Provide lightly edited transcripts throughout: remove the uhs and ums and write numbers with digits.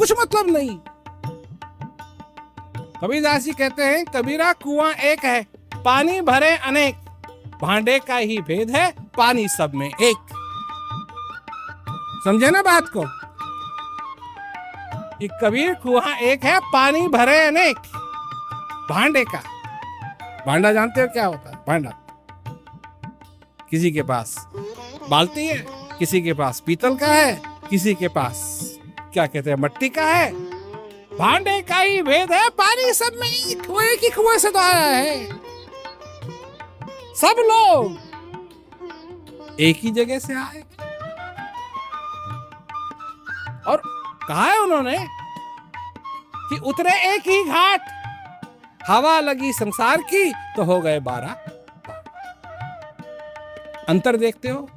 कुछ मतलब नहीं। कबीरदास जी कहते हैं, कबीरा कुआं एक है, पानी भरे अनेक, भांडे का ही भेद है, पानी सब में एक। समझे ना बात को? कि कबीर कुआं एक है, पानी भरे अनेक, भांडे का। भांडा जानते हो क्या होता है? भांडा, किसी के पास बाल्टी है, किसी के पास पीतल का है, किसी के पास क्या कहते हैं मिट्टी का है। भांडे का ही भेद है, पानी सब में एक ही कुएं से तो आया है। सब लोग एक ही जगह से आए। और कहा है उन्होंने कि उतरे एक ही घाट, हवा लगी संसार की तो हो गए 12। अंतर देखते हो?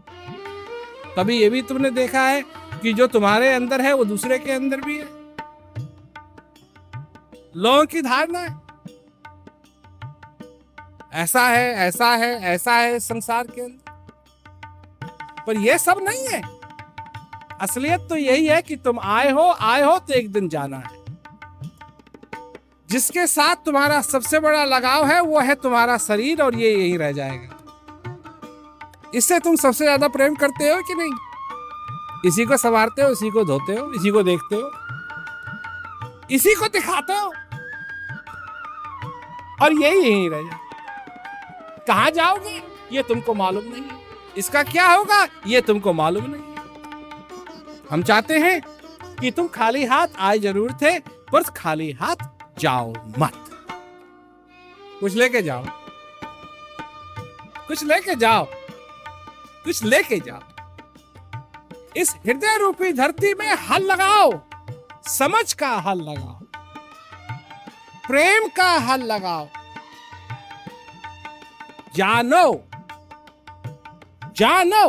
कभी ये भी तुमने देखा है कि जो तुम्हारे अंदर है वो दूसरे के अंदर भी है? लोगों की धारणा है ऐसा है, ऐसा है, ऐसा है संसार के अंदर, पर ये सब नहीं है। असलियत तो यही है कि तुम आए हो तो एक दिन जाना है। जिसके साथ तुम्हारा सबसे बड़ा लगाव है वो है तुम्हारा शरीर, और ये यहीं रह जाएगा। इससे तुम सबसे ज्यादा प्रेम करते हो कि नहीं? इसी को संवारते हो, इसी को धोते हो, इसी को देखते हो, इसी को दिखाते हो, और यही यहीं रह जाए। कहां जाओगे ये तुमको मालूम नहीं है, इसका क्या होगा ये तुमको मालूम नहीं है। हम चाहते हैं कि तुम खाली हाथ आए जरूर थे, पर खाली हाथ जाओ मत। कुछ लेके जाओ, कुछ लेके जाओ, कुछ लेके जाओ। इस हृदय रूपी धरती में हल लगाओ, समझ का हल लगाओ, प्रेम का हल लगाओ। जानो, जानो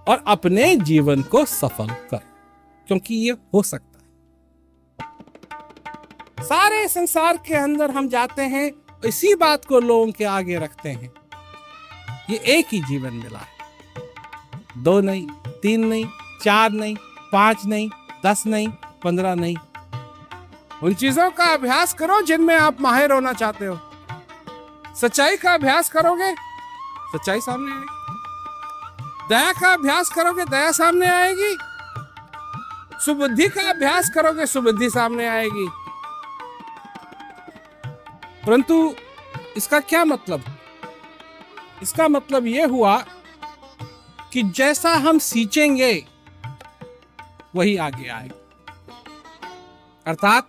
और अपने जीवन को सफल कर, क्योंकि ये हो सकता है। सारे संसार के अंदर हम जाते हैं, इसी बात को लोगों के आगे रखते हैं। ये एक ही जीवन मिला है, 2 नहीं, 3 नहीं, 4 नहीं, 5 नहीं, 10 नहीं, 15 नहीं। उन चीजों का अभ्यास करो जिनमें आप माहिर होना चाहते हो। सच्चाई का अभ्यास करोगे, सच्चाई सामने आएगी। दया का अभ्यास करोगे, दया सामने आएगी। सुबुद्धि का अभ्यास करोगे, सुबुद्धि सामने आएगी। परंतु इसका क्या मतलब? इसका मतलब यह हुआ कि जैसा हम सींचेंगे वही आगे आएगा। अर्थात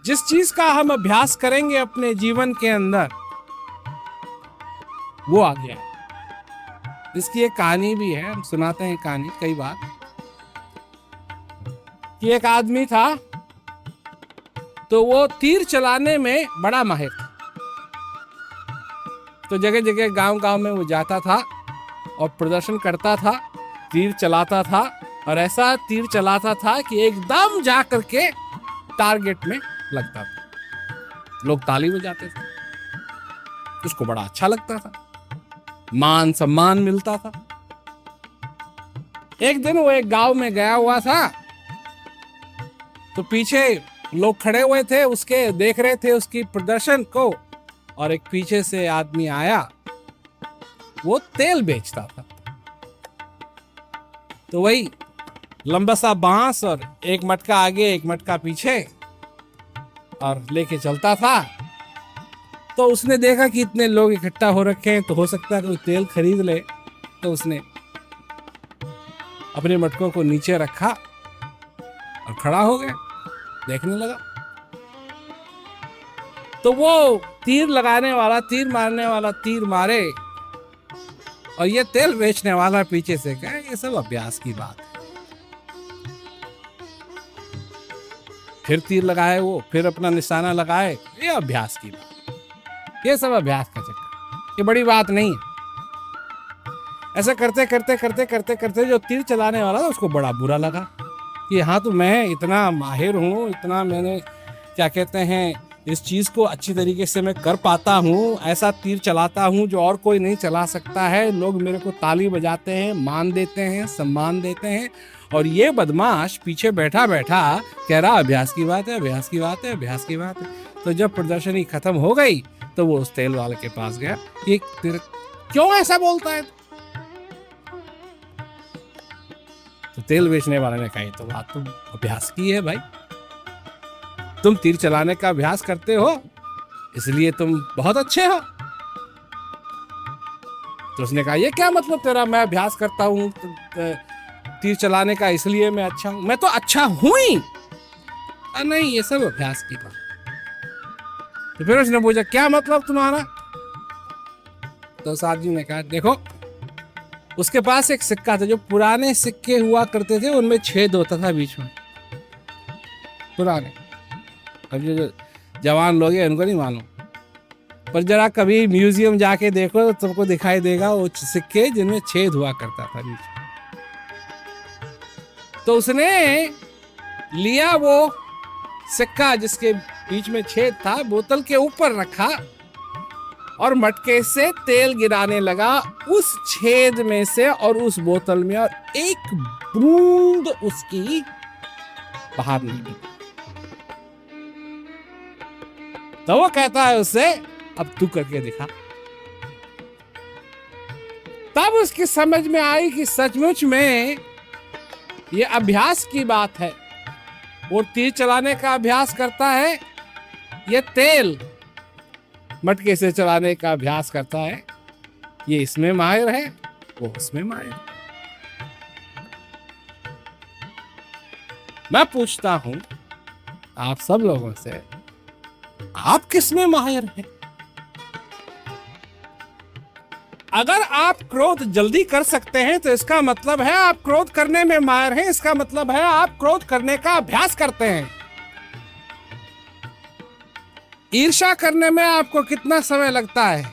जिस चीज का हम अभ्यास करेंगे अपने जीवन के अंदर, वो आगे आएगा। इसकी एक कहानी भी है, हम सुनाते हैं कहानी कई बार, कि एक आदमी था तो वो तीर चलाने में बड़ा माहिर था। तो जगह जगह गांव-गांव में वो जाता था और प्रदर्शन करता था, तीर चलाता था, और ऐसा तीर चलाता था कि एकदम जा करके टारगेट में लगता था। लोग ताली बजाते थे, उसको बड़ा अच्छा लगता था, मान सम्मान मिलता था। एक दिन वो एक गांव में गया हुआ था, तो पीछे लोग खड़े हुए थे, उसके देख रहे थे उसकी प्रदर्शन को, और एक पीछे से आदमी आया, वो तेल बेचता था। तो वही लंबा सा बांस और एक मटका आगे एक मटका पीछे और लेके चलता था। तो उसने देखा कि इतने लोग इकट्ठा हो रखे हैं, तो हो सकता है कोई तेल खरीद ले। तो उसने अपने मटकों को नीचे रखा और खड़ा हो गया, देखने लगा। तो वो तीर लगाने वाला, तीर मारने वाला तीर मारे, और ये तेल बेचने वाला पीछे से कहे ये सब अभ्यास की बात है। फिर तीर लगाए वो, फिर अपना निशाना लगाए, ये अभ्यास की बात, ये सब अभ्यास का चक्कर, ये बड़ी बात नहीं है। ऐसा करते करते करते करते करते जो तीर चलाने वाला था उसको बड़ा बुरा लगा कि हाँ तो मैं इतना माहिर हूँ, इतना मैंने क्या कहते हैं इस चीज को अच्छी तरीके से मैं कर पाता हूँ, ऐसा तीर चलाता हूँ जो और कोई नहीं चला सकता है। लोग मेरे को ताली बजाते हैं, मान देते हैं, सम्मान देते हैं, और ये बदमाश पीछे बैठा बैठा कह रहा अभ्यास की बात है, अभ्यास की बात है, अभ्यास की बात है। तो जब प्रदर्शनी खत्म हो गई तो वो उस तेल वाले के पास गया कि क्यों ऐसा बोलता है? तो तेल बेचने वाले ने कहा तो बात तुम अभ्यास की है भाई, तुम तीर चलाने का अभ्यास करते हो इसलिए तुम बहुत अच्छे हो। तो उसने कहा ये क्या मतलब तेरा, मैं अभ्यास करता हूँ तीर चलाने का इसलिए मैं अच्छा हूं? मैं तो अच्छा हूं ही। नहीं, ये सब अभ्यास की बात। तो फिर उसने पूछा क्या मतलब तुम्हारा? तो साहब जी ने कहा देखो, उसके पास एक सिक्का था, जो पुराने सिक्के हुआ करते थे उनमें छेद होता था बीच में, पुराने। अब जो जवान लोग हैं उनको नहीं मालूम, पर जरा कभी म्यूजियम जाके देखो तो तुमको दिखाई देगा वो सिक्के जिनमें छेद हुआ करता था बीच में। तो उसने लिया वो सिक्का जिसके बीच में छेद था, बोतल के ऊपर रखा और मटके से तेल गिराने लगा उस छेद में से और उस बोतल में, और एक बूंद उसकी बाहर नहीं निकली। तो वो कहता है उससे अब तू करके दिखा। तब उसकी समझ में आई कि सचमुच में ये अभ्यास की बात है। वो तीर चलाने का अभ्यास करता है, ये तेल मटके से चलाने का अभ्यास करता है। ये इसमें माहिर है, वो उसमें माहिर है। मैं पूछता हूं आप सब लोगों से, आप किस में माहिर हैं? अगर आप क्रोध जल्दी कर सकते हैं तो इसका मतलब है आप क्रोध करने में माहिर हैं। इसका मतलब है आप क्रोध करने का अभ्यास करते हैं। ईर्ष्या करने में आपको कितना समय लगता है?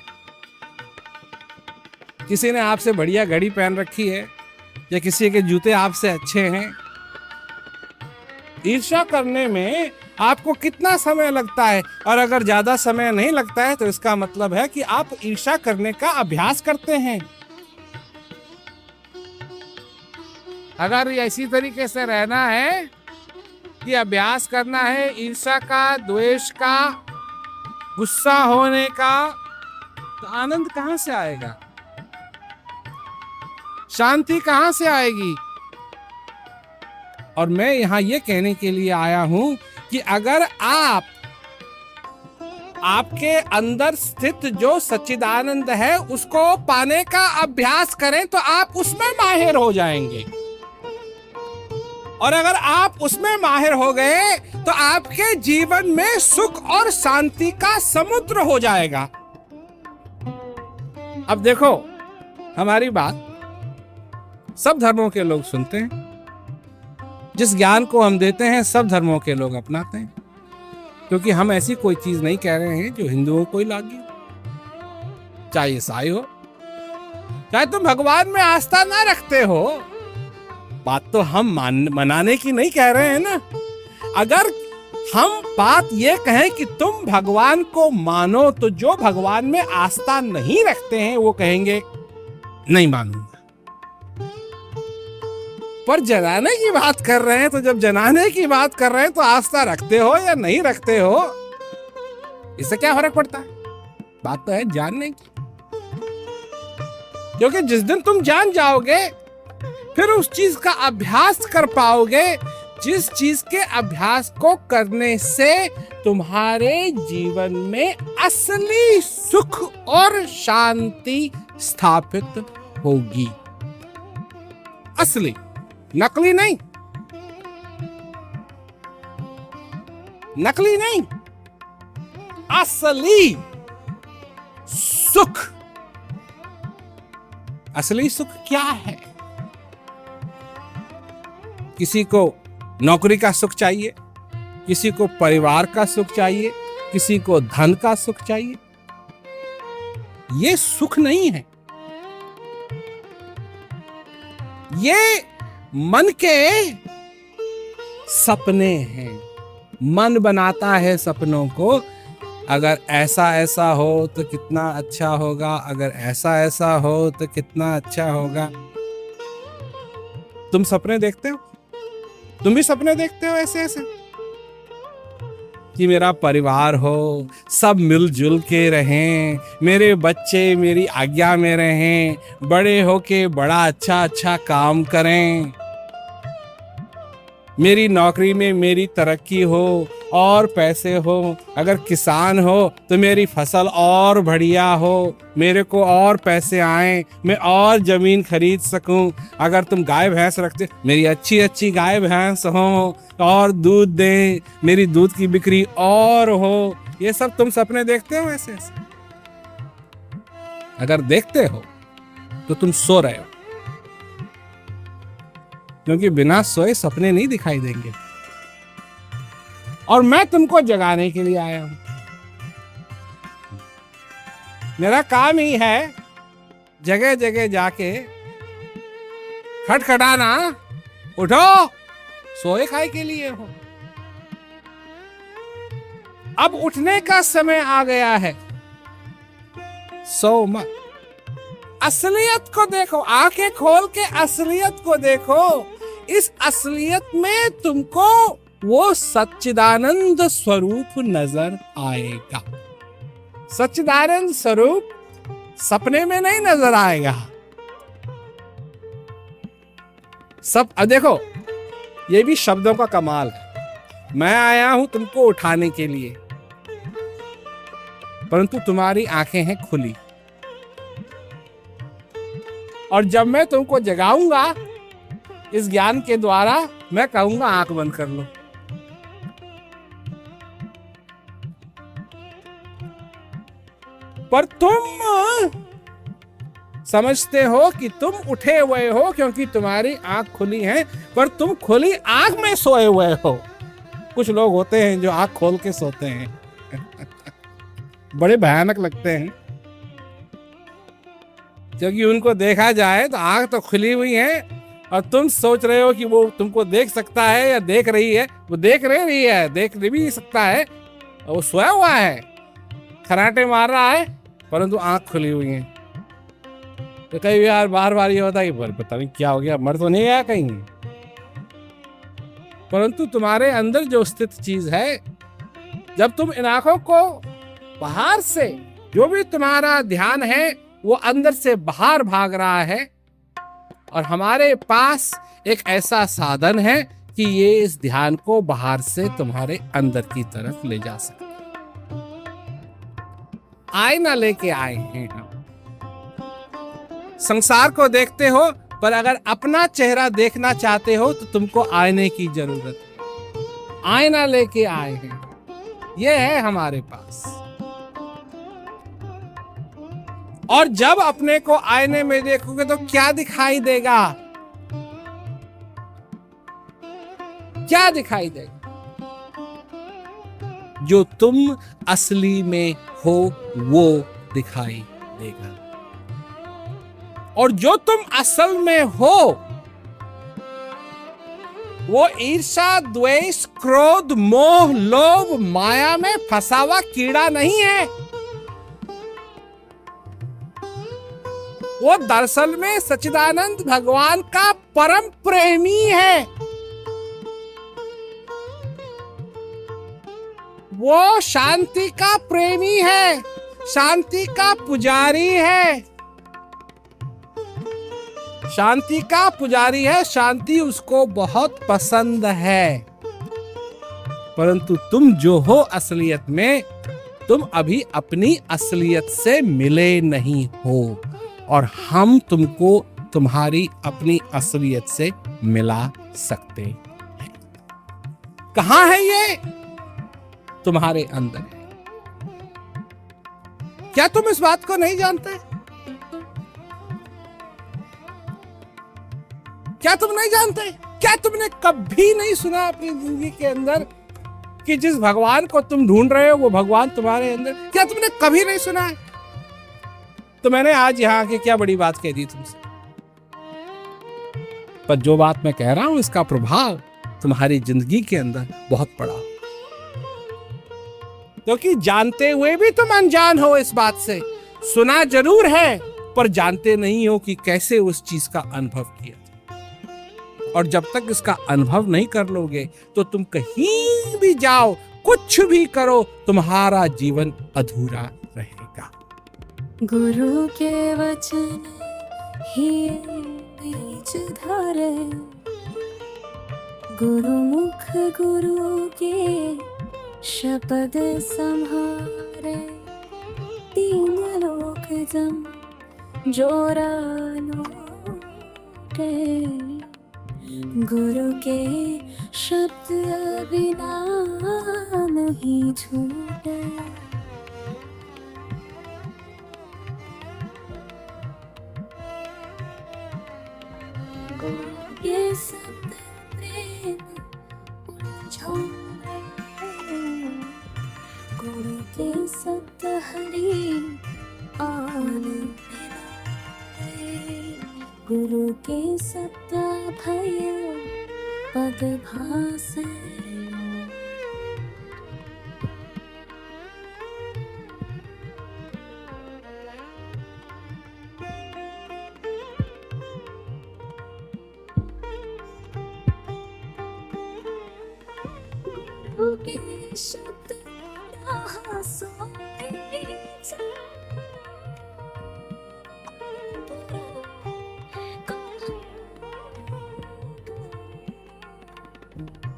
किसी ने आपसे बढ़िया घड़ी पहन रखी है या किसी के जूते आपसे अच्छे हैं, ईर्ष्या करने में आपको कितना समय लगता है? और अगर ज्यादा समय नहीं लगता है तो इसका मतलब है कि आप ईर्ष्या करने का अभ्यास करते हैं। अगर इसी तरीके से रहना है कि अभ्यास करना है ईर्ष्या का, द्वेष का, गुस्सा होने का, तो आनंद कहां से आएगा? शांति कहां से आएगी? और मैं यहां यह कहने के लिए आया हूं कि अगर आपके अंदर स्थित जो सच्चिदानंद है उसको पाने का अभ्यास करें तो आप उसमें माहिर हो जाएंगे। और अगर आप उसमें माहिर हो गए तो आपके जीवन में सुख और शांति का समुद्र हो जाएगा। अब देखो, हमारी बात सब धर्मों के लोग सुनते हैं, जिस ज्ञान को हम देते हैं सब धर्मों के लोग अपनाते हैं, क्योंकि हम ऐसी कोई चीज नहीं कह रहे हैं जो हिंदुओं को ही लागी। चाहे ईसाई हो, चाहे तुम भगवान में आस्था ना रखते हो, बात तो हम मनाने की नहीं कह रहे हैं ना। अगर हम बात ये कहें कि तुम भगवान को मानो, तो जो भगवान में आस्था नहीं रखते हैं वो कहेंगे नहीं मानूंगा। पर जनाने की बात कर रहे हैं, तो जब जनाने की बात कर रहे हैं तो आस्था रखते हो या नहीं रखते हो, इससे क्या फर्क पड़ता है? बात तो है जानने की। क्योंकि जिस दिन तुम जान जाओगे फिर उस चीज का अभ्यास कर पाओगे, जिस चीज के अभ्यास को करने से तुम्हारे जीवन में असली सुख और शांति स्थापित होगी। असली, नकली नहीं, नकली नहीं, असली सुख। असली सुख क्या है? किसी को नौकरी का सुख चाहिए, किसी को परिवार का सुख चाहिए, किसी को धन का सुख चाहिए। ये सुख नहीं है, ये मन के सपने हैं। मन बनाता है सपनों को, अगर ऐसा ऐसा हो तो कितना अच्छा होगा, अगर ऐसा ऐसा हो तो कितना अच्छा होगा। तुम सपने देखते हो? तुम भी सपने देखते हो ऐसे ऐसे कि मेरा परिवार हो, सब मिलजुल के रहें, मेरे बच्चे मेरी आज्ञा में रहें, बड़े होके बड़ा अच्छा अच्छा काम करें, मेरी नौकरी में मेरी तरक्की हो और पैसे हो, अगर किसान हो तो मेरी फसल और बढ़िया हो, मेरे को और पैसे आए, मैं और जमीन खरीद सकूं। अगर तुम गाय भैंस रखते, मेरी अच्छी अच्छी गाय भैंस हो और दूध दें, मेरी दूध की बिक्री और हो। ये सब तुम सपने देखते हो ऐसे ऐसे? अगर देखते हो तो तुम सो रहे हो, क्योंकि बिना सोए सपने नहीं दिखाई देंगे। और मैं तुमको जगाने के लिए आया हूं। मेरा काम ही है जगह जगह जाके खटखटाना, उठो, सोए खाए के लिए हो। अब उठने का समय आ गया है, सो मत। असलियत को देखो, आंखें खोल के असलियत को देखो। इस असलियत में तुमको वो सच्चिदानंद स्वरूप नजर आएगा। सच्चिदानंद स्वरूप सपने में नहीं नजर आएगा। सब देखो, ये भी शब्दों का कमाल है। मैं आया हूं तुमको उठाने के लिए, परंतु तुम्हारी आंखें हैं खुली, और जब मैं तुमको जगाऊंगा इस ज्ञान के द्वारा, मैं कहूंगा आंख बंद कर लो। पर तुम समझते हो कि तुम उठे हुए हो क्योंकि तुम्हारी आंख खुली है, पर तुम खुली आंख में सोए हुए हो। कुछ लोग होते हैं जो आंख खोल के सोते हैं बड़े भयानक लगते हैं, क्योंकि उनको देखा जाए तो आंख तो खुली हुई है और तुम सोच रहे हो कि वो तुमको देख सकता है या देख रही है। वो देख रही है, देख भी सकता है, वो सोया हुआ है, खराटे मार रहा है, परंतु आंख खुली हुई है। तो कई बार बार बार ये होता है कि पता नहीं क्या हो गया, मर तो नहीं गया कहीं। परंतु तुम्हारे अंदर जो स्थित चीज है, जब तुम इन आंखों को बाहर से, जो भी तुम्हारा ध्यान है वो अंदर से बाहर भाग रहा है, और हमारे पास एक ऐसा साधन है कि ये इस ध्यान को बाहर से तुम्हारे अंदर की तरफ ले जा सकते। आईना लेके आए हैं हम। संसार को देखते हो, पर अगर अपना चेहरा देखना चाहते हो तो तुमको आईने की जरूरत है। आईना लेके आए हैं, ये है हमारे पास। और जब अपने को आईने में देखोगे तो क्या दिखाई देगा? क्या दिखाई देगा? जो तुम असली में हो वो दिखाई देगा। और जो तुम असल में हो वो ईर्ष्या, द्वेष, क्रोध, मोह, लोभ, माया में फंसा हुआ कीड़ा नहीं है। वो दरअसल में सच्चिदानंद भगवान का परम प्रेमी है। वो शांति का प्रेमी है, शांति का पुजारी है, शांति का पुजारी है। शांति उसको बहुत पसंद है। परंतु तुम जो हो असलियत में, तुम अभी अपनी असलियत से मिले नहीं हो, और हम तुमको तुम्हारी अपनी असलियत से मिला सकते हैं। कहां है ये? तुम्हारे अंदर है। क्या तुम इस बात को नहीं जानते? क्या तुम नहीं जानते? क्या तुमने कभी नहीं सुना अपनी जिंदगी के अंदर कि जिस भगवान को तुम ढूंढ रहे हो वो भगवान तुम्हारे अंदर? क्या तुमने कभी नहीं सुना है? तो मैंने आज यहां के क्या बड़ी बात कह दी तुमसे, पर जो बात मैं कह रहा हूं इसका प्रभाव तुम्हारी जिंदगी के अंदर बहुत पड़ा। क्योंकि जानते हुए भी तुम अनजान हो इस बात से। सुना जरूर है पर जानते नहीं हो कि कैसे उस चीज का अनुभव किया। और जब तक इसका अनुभव नहीं कर लोगे तो तुम कहीं भी जाओ, कुछ भी करो, तुम्हारा जीवन अधूरा रहेगा। गुरु के वचन ही बीज धारे, गुरुमुख गुरु के शब्द संहारे। तीन लोक जम जोरा लूटे, गुरु के शब्द बिना नहीं छूटे। ये शब्द प्रेम उलझोंगे, गुरु के शब्द हरि आनंद, गुरु के शब्द भय पद भासे। गुरु के शब्द राह सोते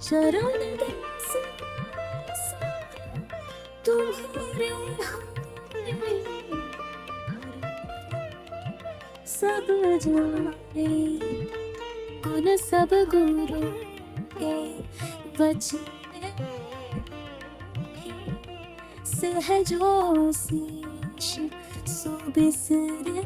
चरण दास तुम्हारे सब जाने, गुण सब गुरु के वचन सहजो शीश सो बिसरे।